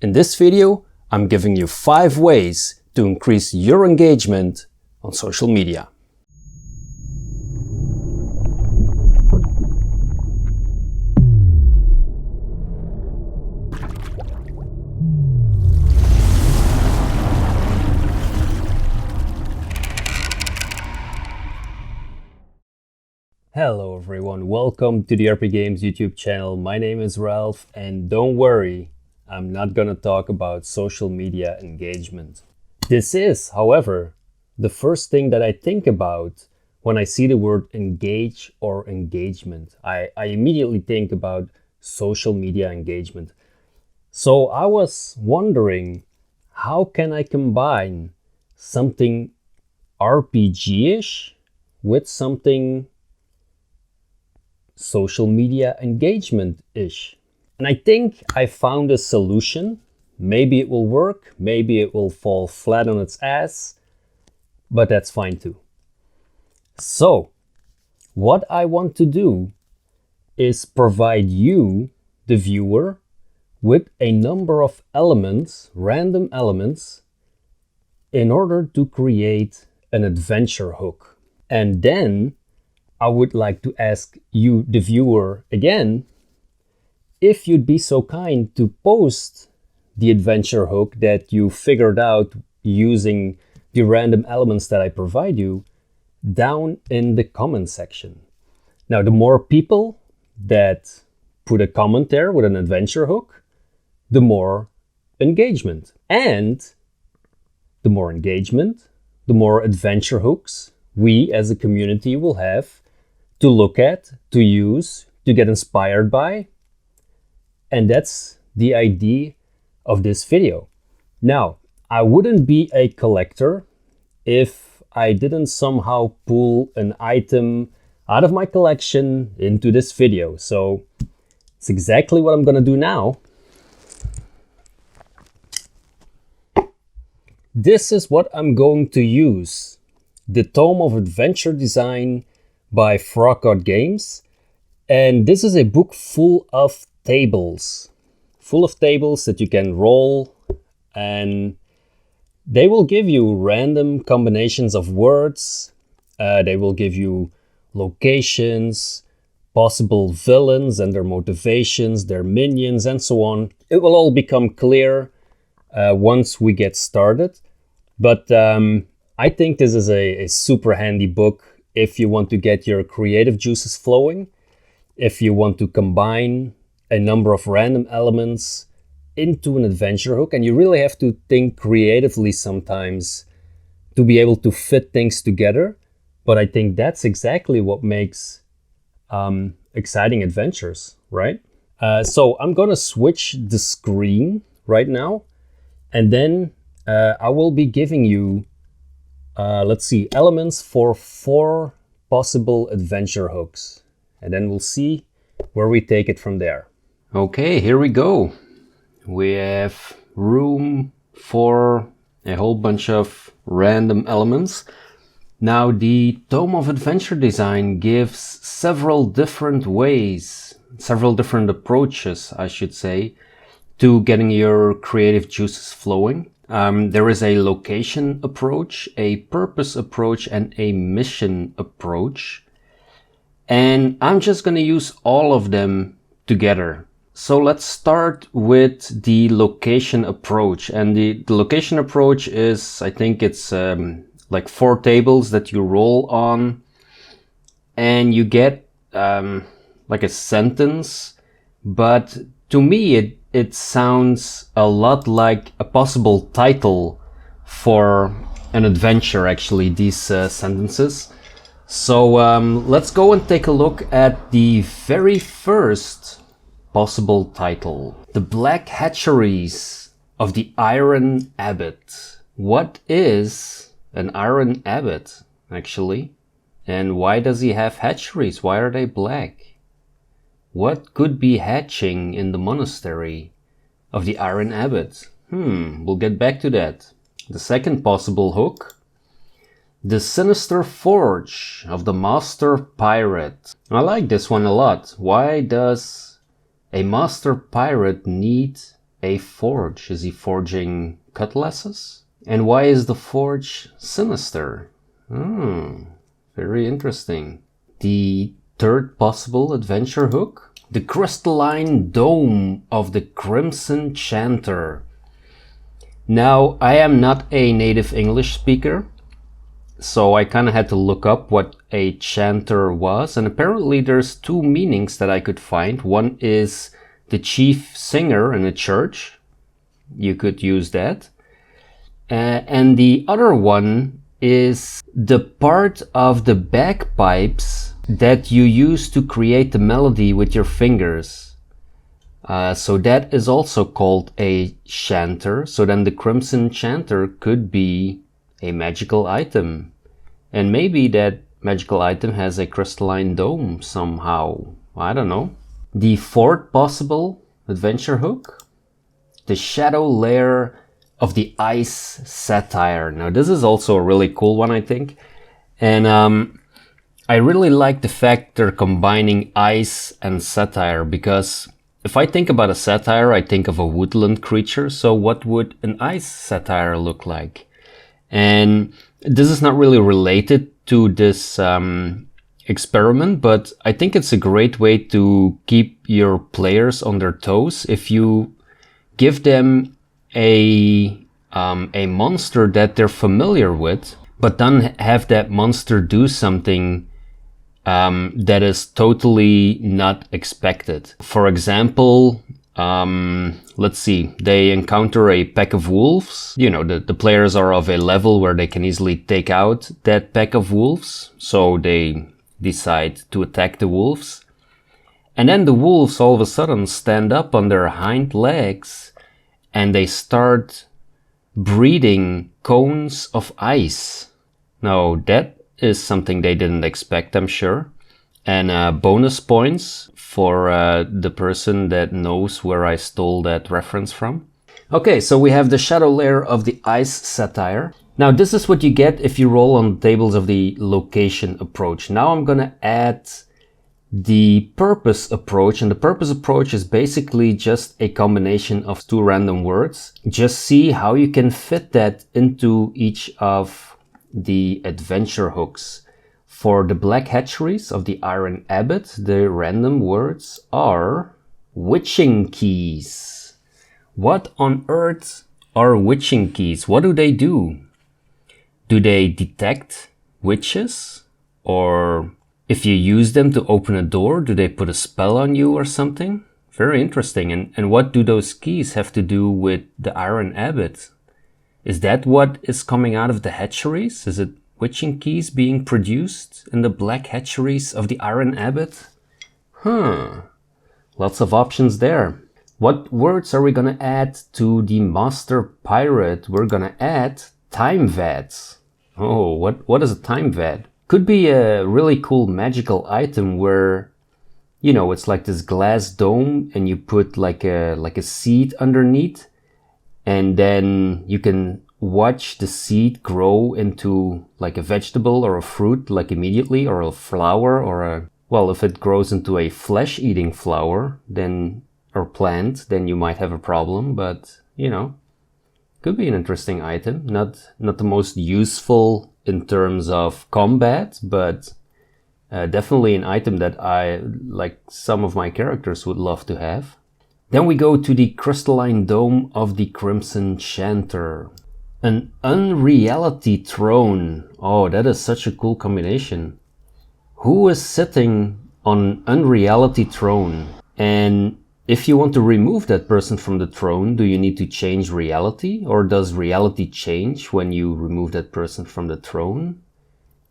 In this video, I'm giving you 5 ways to increase your engagement on social media. Hello everyone, welcome to the RPGames YouTube channel. My name is Ralph, and don't worry, I'm not gonna talk about social media engagement. This is, however, the first thing that I think about when I see the word engage or engagement. I immediately think about social media engagement. So I was wondering, how can I combine something RPG-ish with something social media engagement-ish? And I think I found a solution. Maybe it will work, maybe it will fall flat on its ass, but that's fine too. So, what I want to do is provide you, the viewer, with a number of elements, random elements, in order to create an adventure hook. And then I would like to ask you, the viewer, again, if you'd be so kind to post the adventure hook that you figured out using the random elements that I provide you down in the comment section. Now, the more people that put a comment there with an adventure hook, the more engagement. And the more engagement, the more adventure hooks we as a community will have to look at, to use, to get inspired by. And that's the idea of this video. Now, I wouldn't be a collector if I didn't somehow pull an item out of my collection into this video. So it's exactly what I'm gonna do now. This is what I'm going to use. The Tome of Adventure Design by RPGADAY. And this is a book full of tables that you can roll, and they will give you random combinations of words. They will give you locations, possible villains and their motivations, their minions, and so on. It will all become clear once we get started. But I think this is a super handy book if you want to get your creative juices flowing, if you want to combine a number of random elements into an adventure hook. And you really have to think creatively sometimes to be able to fit things together. But I think that's exactly what makes exciting adventures, right? So I'm gonna switch the screen right now, and then I will be giving you let's see, elements for 4 possible adventure hooks. And then we'll see where we take it from there. Okay, here we go. We have room for a whole bunch of random elements. Now, the Tome of Adventure Design gives several different ways, several different approaches, I should say, to getting your creative juices flowing. There is a location approach, a purpose approach, and a mission approach. And I'm just going to use all of them together. So let's start with the location approach. And the location approach is, I think it's like 4 tables that you roll on. And you get like a sentence. But to me, it sounds a lot like a possible title for an adventure, actually, these sentences. So let's go and take a look at the very first possible title. The Black Hatcheries of the Iron Abbot. What is an Iron Abbot, actually? And why does he have hatcheries? Why are they black? What could be hatching in the monastery of the Iron Abbot? We'll get back to that. The second possible hook. The Sinister Forge of the Master Pirate. I like this one a lot. Why does a Master Pirate need a forge? Is he forging cutlasses? And why is the forge sinister? Very interesting. The third possible adventure hook, the crystalline dome of the Crimson Shanter. Now, I am not a native English speaker, so I kind of had to look up what a chanter was, and apparently there's two meanings that I could find. One is the chief singer in a church. You could use that. And the other one is the part of the bagpipes that you use to create the melody with your fingers. So that is also called a chanter. So then the Crimson Shanter could be a magical item. And maybe that magical item has a crystalline dome somehow. I don't know. The fourth possible adventure hook, the shadow layer of the ice satire. Now this is also a really cool one, I think. And I really like the fact they're combining ice and satire, because if I think about a satyr, I think of a woodland creature. So what would an ice satyr look like? And this is not really related to this experiment, but I think it's a great way to keep your players on their toes if you give them a monster that they're familiar with, but then have that monster do something that is totally not expected. For example, let's see, they encounter a pack of wolves. You know, the players are of a level where they can easily take out that pack of wolves, so they decide to attack the wolves. And then the wolves all of a sudden stand up on their hind legs and they start breathing cones of ice. Now that is something they didn't expect, I'm sure. And bonus points for the person that knows where I stole that reference from. Okay, so we have the shadow layer of the ice satire. Now this is what you get if you roll on tables of the location approach. Now I'm gonna add the purpose approach, and the purpose approach is basically just a combination of two random words. Just see how you can fit that into each of the adventure hooks. For the black hatcheries of the Iron Abbot, the random words are witching keys. What on earth are witching keys? What do they do? Do they detect witches? Or if you use them to open a door, do they put a spell on you or something? Very interesting. And what do those keys have to do with the Iron Abbot? Is that what is coming out of the hatcheries? Is it witching keys being produced in the black hatcheries of the Iron Abbot? Lots of options there. What words are we gonna add to the Master Pirate? We're gonna add time vads. Oh, what is a time vad? Could be a really cool magical item where, you know, it's like this glass dome and you put like a seed underneath, and then you can watch the seed grow into like a vegetable or a fruit like immediately, or a flower, or a, well, if it grows into a flesh-eating flower, then, or plant, then you might have a problem, but you know, could be an interesting item. Not the most useful in terms of combat, but definitely an item that I, like some of my characters, would love to have. Then we go to the crystalline dome of the Crimson Shanter. An unreality throne. Oh, that is such a cool combination. Who is sitting on an unreality throne? And if you want to remove that person from the throne, do you need to change reality? Or does reality change when you remove that person from the throne?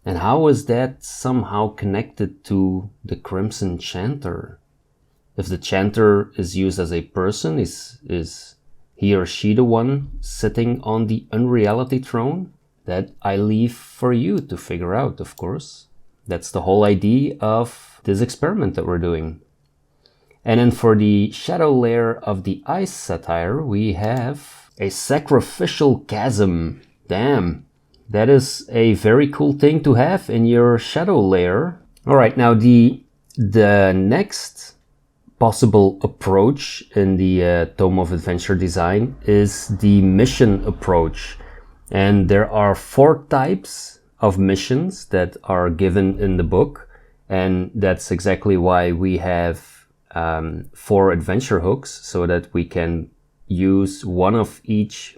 And how is that somehow connected to the Crimson Shanter? If the Shanter is used as a person, is he or she the one sitting on the unreality throne? That I leave for you to figure out, of course. That's the whole idea of this experiment that we're doing. And then for the shadow layer of the ice satire, we have a sacrificial chasm. Damn, that is a very cool thing to have in your shadow layer. All right, now the next possible approach in the Tome of Adventure Design is the mission approach. And there are 4 types of missions that are given in the book. And that's exactly why we have 4 adventure hooks, so that we can use one of each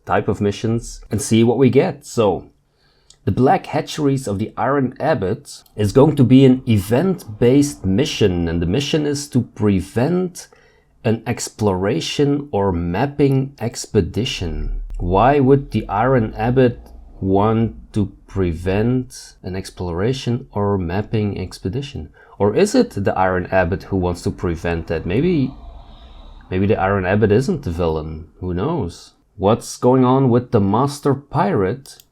type of missions, and see what we get. So, the Black Hatcheries of the Iron Abbot is going to be an event-based mission, and the mission is to prevent an exploration or mapping expedition. Why would the Iron Abbot want to prevent an exploration or mapping expedition? Or is it the Iron Abbot who wants to prevent that? Maybe the Iron Abbot isn't the villain. Who knows? What's going on with the Master Pirate?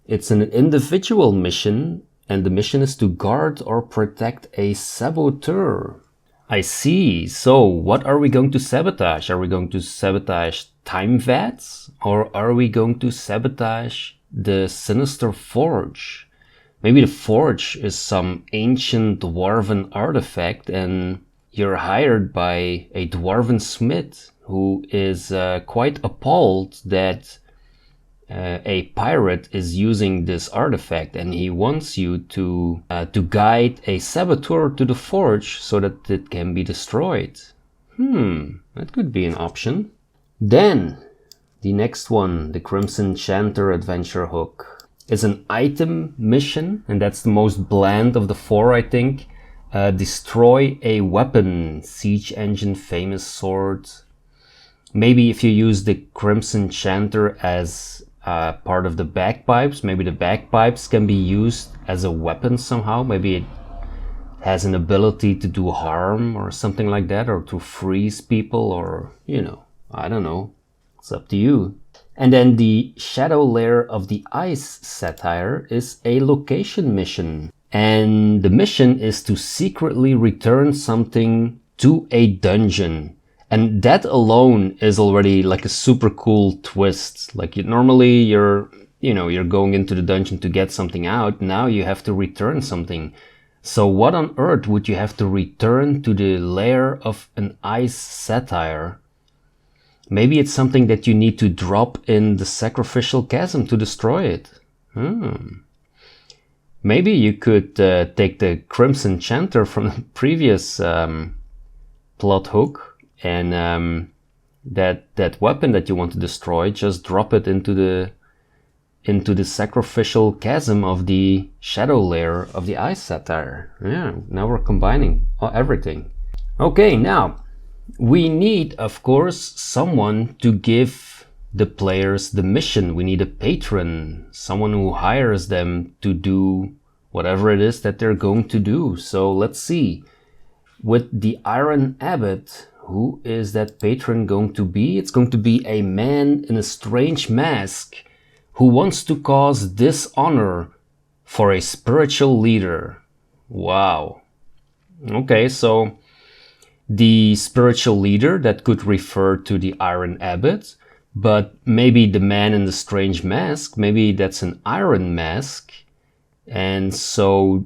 It's an individual mission, and the mission is to guard or protect a saboteur. I see. So what are we going to sabotage? Are we going to sabotage time vats? Or are we going to sabotage the Sinister Forge? Maybe the Forge is some ancient dwarven artifact, and you're hired by a dwarven smith who is quite appalled that a pirate is using this artifact, and he wants you to guide a saboteur to the forge so that it can be destroyed. That could be an option. Then, the next one, the Crimson Shanter adventure hook, is an item mission, and that's the most bland of the 4, I think. Destroy a weapon, siege engine, famous sword. Maybe if you use the Crimson Shanter as part of the bagpipes, maybe the bagpipes can be used as a weapon somehow. Maybe it has an ability to do harm or something like that, or to freeze people, or, I don't know. It's up to you. And then the Shadow Lair of the Ice satire is a location mission. And the mission is to secretly return something to a dungeon. And that alone is already like a super cool twist. Like normally you're going into the dungeon to get something out. Now you have to return something. So what on earth would you have to return to the lair of an ice satyr? Maybe it's something that you need to drop in the sacrificial chasm to destroy it. Maybe you could take the Crimson Chanter from the previous plot hook, and that weapon that you want to destroy, just drop it into the sacrificial chasm of the shadow lair of the ice satyr. Yeah, now we're combining everything. Okay, now we need, of course, someone to give the players the mission. We need a patron, someone who hires them to do whatever it is that they're going to do. So let's see. With the Iron Abbot, who is that patron going to be? It's going to be a man in a strange mask who wants to cause dishonor for a spiritual leader. Wow. Okay, so the spiritual leader, that could refer to the Iron Abbot, but maybe the man in the strange mask, maybe that's an iron mask, and so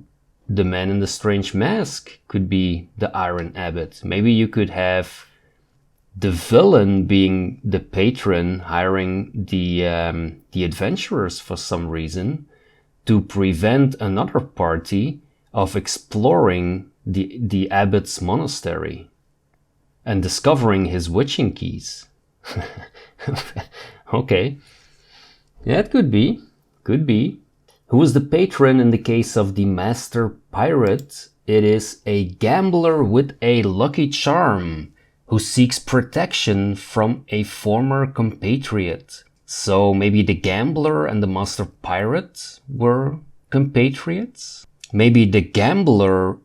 the man in the strange mask could be the Iron Abbot. Maybe you could have the villain being the patron, hiring the adventurers for some reason to prevent another party of exploring the abbot's monastery and discovering his witching keys. Okay. Yeah, it could be. Could be. Who is the patron in the case of the Master Pirate? It is a gambler with a lucky charm who seeks protection from a former compatriot. So maybe the gambler and the Master Pirate were compatriots? Maybe the gambler...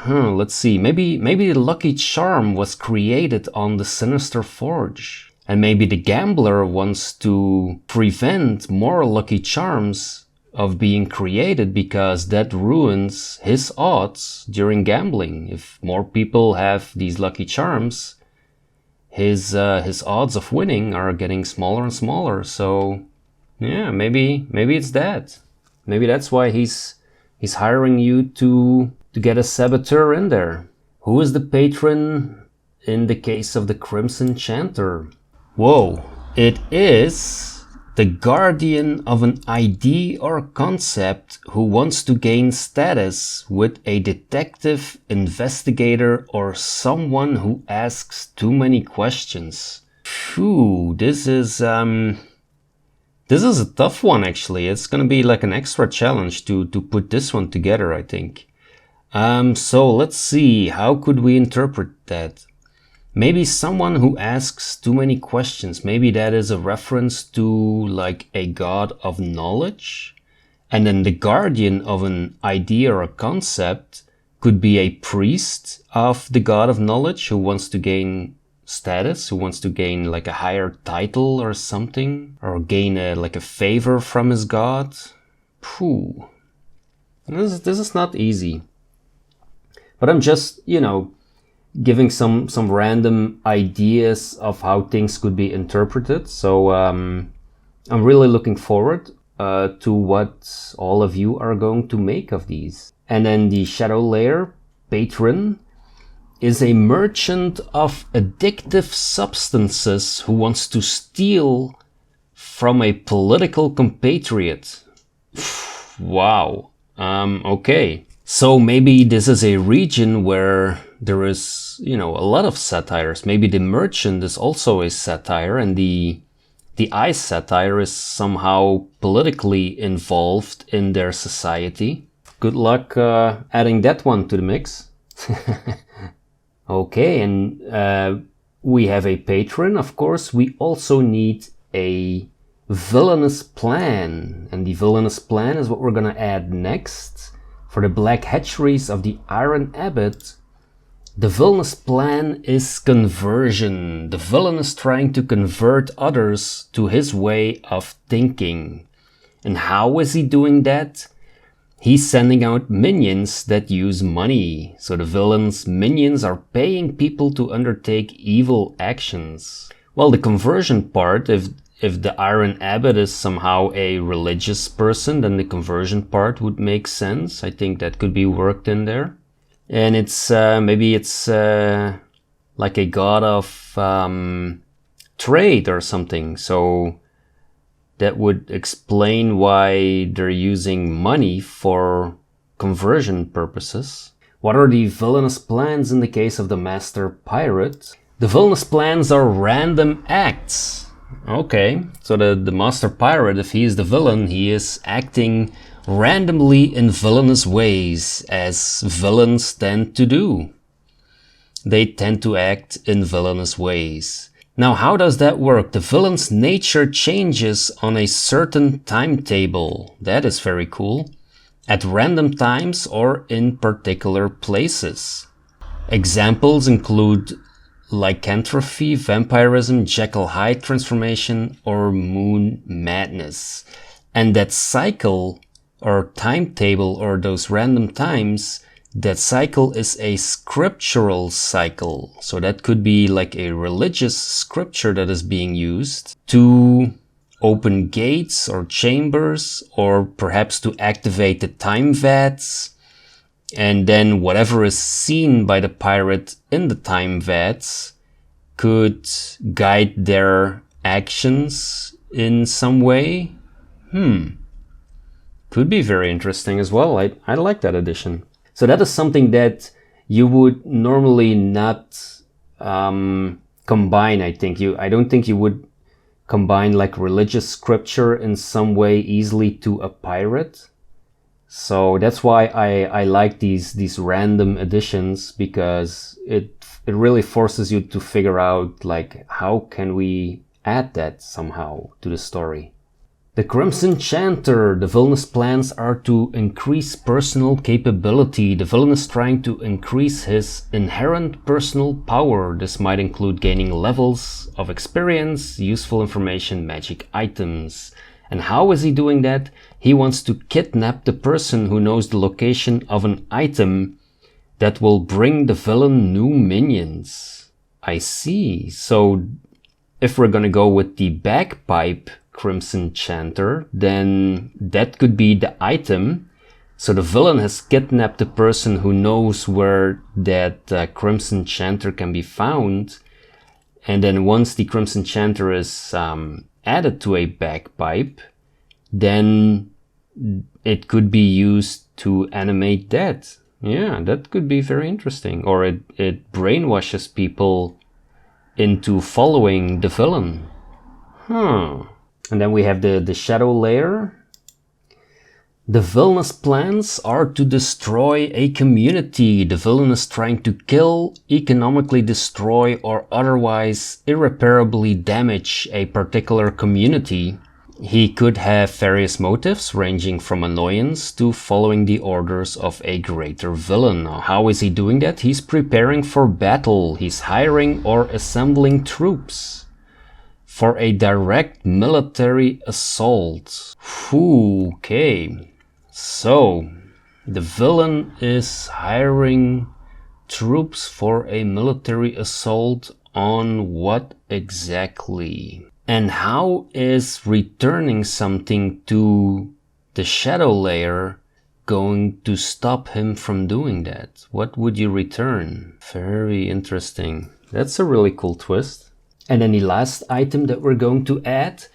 let's see. Maybe the lucky charm was created on the Sinister Forge. And maybe the gambler wants to prevent more lucky charms of being created, because that ruins his odds during gambling. If more people have these lucky charms, his odds of winning are getting smaller and smaller. So yeah, maybe it's that. Maybe that's why he's hiring you to get a saboteur in there. Who is the patron in the case of the Crimson Shanter? Whoa, it is the guardian of an idea or concept who wants to gain status with a detective, investigator, or someone who asks too many questions. Phew, this is a tough one actually. It's gonna be like an extra challenge to put this one together, I think. So let's see, how could we interpret that? Maybe someone who asks too many questions. Maybe that is a reference to like a god of knowledge. And then the guardian of an idea or a concept could be a priest of the god of knowledge who wants to gain status, who wants to gain like a higher title or something, or gain like a favor from his god. Phew. This is not easy. But I'm just, giving some random ideas of how things could be interpreted. So I'm really looking forward to what all of you are going to make of these. And then the Shadow Layer patron is a merchant of addictive substances who wants to steal from a political compatriot. Wow. Okay. So maybe this is a region where there is, a lot of satires. Maybe the merchant is also a satire, and the eye satire is somehow politically involved in their society. Good luck adding that one to the mix. Okay, and we have a patron, of course. We also need a villainous plan, and the villainous plan is what we're gonna add next. For the black hatcheries of the Iron Abbot, the villainous plan is conversion. The villain is trying to convert others to his way of thinking. And how is he doing that? He's sending out minions that use money. So the villain's minions are paying people to undertake evil actions. Well, the conversion part, if the Iron Abbot is somehow a religious person, then the conversion part would make sense. I think that could be worked in there. And it's maybe it's like a god of trade or something. So that would explain why they're using money for conversion purposes. What are the villainous plans in the case of the Master Pirate? The villainous plans are random acts. Okay, so the Master Pirate, if he is the villain, he is acting randomly in villainous ways, as villains tend to do. They tend to act in villainous ways. Now, how does that work? The villain's nature changes on a certain timetable. That is very cool. At random times or in particular places. Examples include lycanthropy, vampirism, Jekyll Hyde transformation, or moon madness. And that cycle or timetable or those random times, that cycle is a scriptural cycle. So that could be like a religious scripture that is being used to open gates or chambers, or perhaps to activate the time vats. And then whatever is seen by the pirate in the time vats could guide their actions in some way. Could be very interesting as well. I like that addition. So that is something that you would normally not combine, I think. I don't think you would combine like religious scripture in some way easily to a pirate. So that's why I like these random additions, because it really forces you to figure out like how can we add that somehow to the story. The Crimson Shanter, the villainous plans are to increase personal capability. The villain is trying to increase his inherent personal power. This might include gaining levels of experience, useful information, magic items. And how is he doing that? He wants to kidnap the person who knows the location of an item that will bring the villain new minions. I see. So if we're gonna go with the bagpipe Crimson Shanter, then that could be the item So the villain has kidnapped the person who knows where that Crimson Shanter can be found. And then once the Crimson Shanter is added to a bagpipe, then it could be used to animate that. Yeah, that could be very interesting. Or it brainwashes people into following the villain. And then we have the shadow layer. The villainous plans are to destroy a community. The villain is trying to kill, economically destroy, or otherwise irreparably damage a particular community. He could have various motives ranging from annoyance to following the orders of a greater villain. Now, how is he doing that? He's preparing for battle. He's hiring or assembling troops for a direct military assault. Okay. So, the villain is hiring troops for a military assault on what exactly? And how is returning something to the shadow layer going to stop him from doing that? What would you return? Very interesting. That's a really cool twist. And then the last item that we're going to add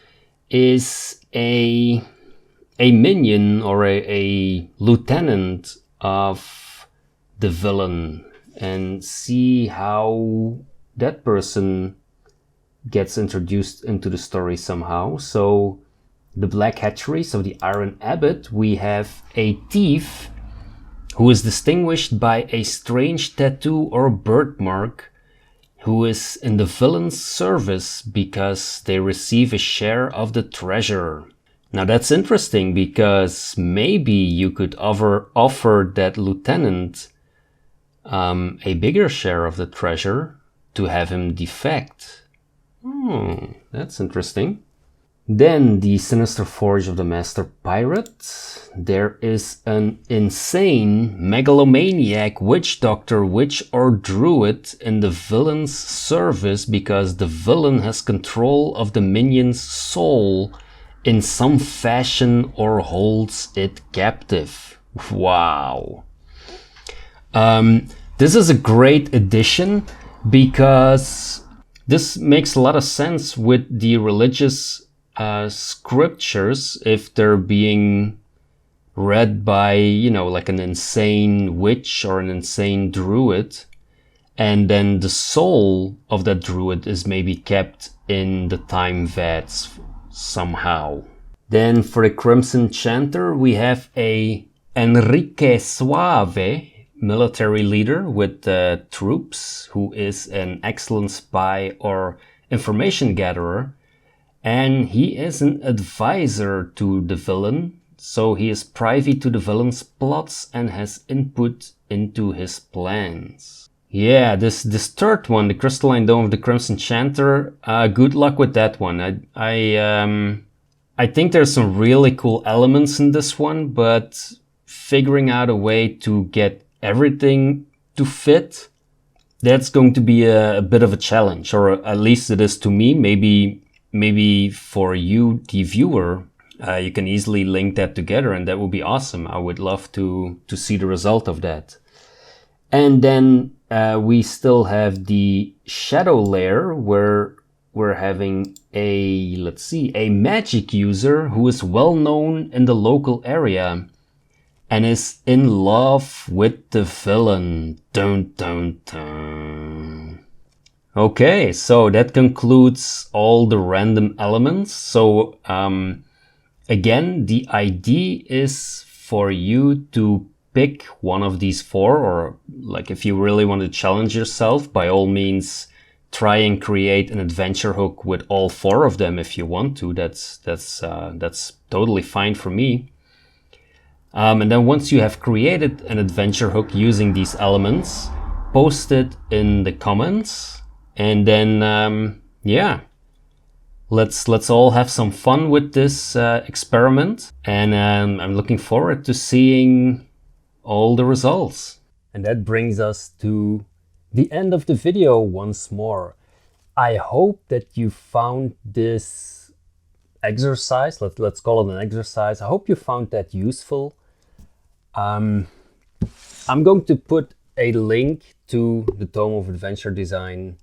is a minion or a lieutenant of the villain, and see how that person gets introduced into the story somehow. So the Black Hatchery, so the Iron Abbot, we have a thief who is distinguished by a strange tattoo or birthmark, who is in the villain's service because they receive a share of the treasure. Now that's interesting, because maybe you could offer that lieutenant a bigger share of the treasure to have him defect. That's interesting. Then the Sinister Forge of the Master Pirate. There is an insane megalomaniac witch doctor, witch or druid in the villain's service because the villain has control of the minion's soul in some fashion or holds it captive. Wow. This is a great addition because this makes a lot of sense with the religious scriptures if they're being read by, like an insane witch or an insane druid, and then the soul of that druid is maybe kept in the time vats somehow. Then for the Crimson Shanter, we have a Enrique Suave military leader with troops, who is an excellent spy or information gatherer, and he is an advisor to the villain, so he is privy to the villain's plots and has input into his plans. Yeah, this third one, the Crystalline Dome of the Crimson Shanter, good luck with that one. I think there's some really cool elements in this one, but figuring out a way to get everything to fit, that's going to be a bit of a challenge, or at least it is to me. Maybe for you, the viewer, you can easily link that together, and that would be awesome. I would love to see the result of that. And then we still have the shadow layer, where we're having a magic user who is well known in the local area and is in love with the villain. Dun dun dun. Okay, so that concludes all the random elements. So again, the idea is for you to pick one of these four, or like if you really want to challenge yourself, by all means try and create an adventure hook with all four of them if you want to. That's totally fine for me. And then once you have created an adventure hook using these elements, post it in the comments, and then let's all have some fun with this experiment. And I'm looking forward to seeing all the results. And that brings us to the end of the video once more. I hope that you found this exercise, let's call it an exercise, I hope you found that useful. I'm going to put a link to the Tome of Adventure Design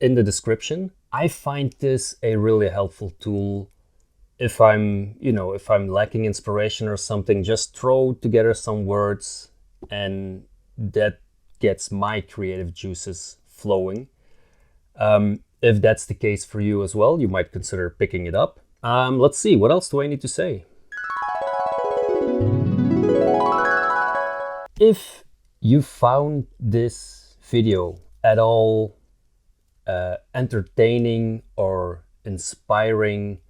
in the description. I find this a really helpful tool if I'm lacking inspiration or something. Just throw together some words and that gets my creative juices flowing. If that's the case for you as well, you might consider picking it up. Let's see, what else do I need to say? If you found this video at all entertaining or inspiring,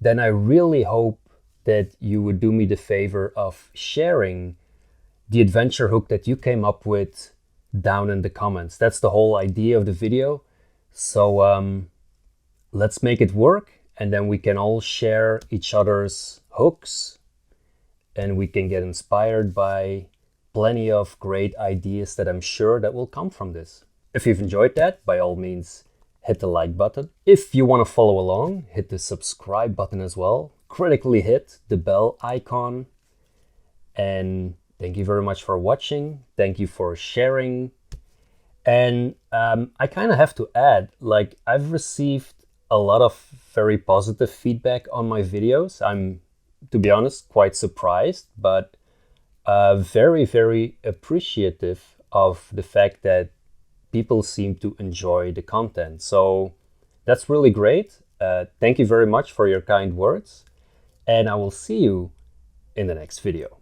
then I really hope that you would do me the favor of sharing the adventure hook that you came up with down in the comments. That's the whole idea of the video. So let's make it work, and then we can all share each other's hooks and we can get inspired by plenty of great ideas that I'm sure that will come from this. If you've enjoyed that, by all means, hit the like button. If you want to follow along, hit the subscribe button as well. Critically hit the bell icon. And thank you very much for watching. Thank you for sharing. And I kind of have to add, like, I've received a lot of very positive feedback on my videos. I'm, to be honest, quite surprised, but very, very appreciative of the fact that people seem to enjoy the content. So that's really great. Thank you very much for your kind words, and I will see you in the next video.